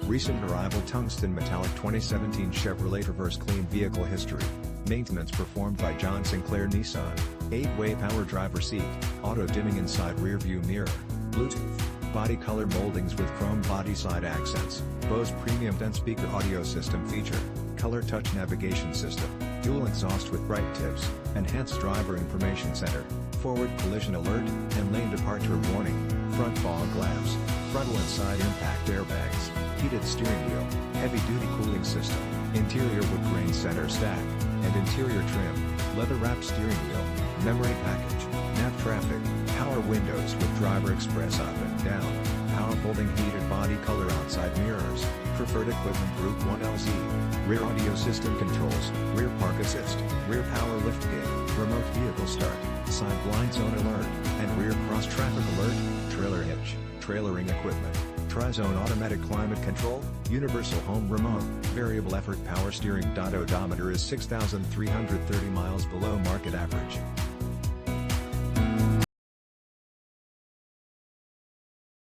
Recent arrival tungsten metallic 2017 Chevrolet Traverse clean vehicle history. Maintenance performed by John Sinclair Nissan. 8-way power driver seat, auto dimming inside rear view mirror, Bluetooth, body color moldings with chrome body side accents, Bose premium 10 speaker audio system feature, color touch navigation system, dual exhaust with bright tips, enhanced driver information center, forward collision alert, and lane departure warning, front fog lamps, frontal and side impact airbags, heated steering wheel, heavy duty cooling system, interior wood grain center stack, and interior trim, leather wrapped steering wheel, memory package, nav traffic, power windows with driver express up and down, power folding heated body color outside mirrors, preferred equipment group 1LZ, rear audio system controls, rear park assist, rear power lift gate, remote vehicle start, side blind zone alert, and rear cross traffic alert, trailer hitch, trailering equipment, tri-zone automatic climate control, universal home remote, variable effort power steering. Odometer is 6,330 miles below market average.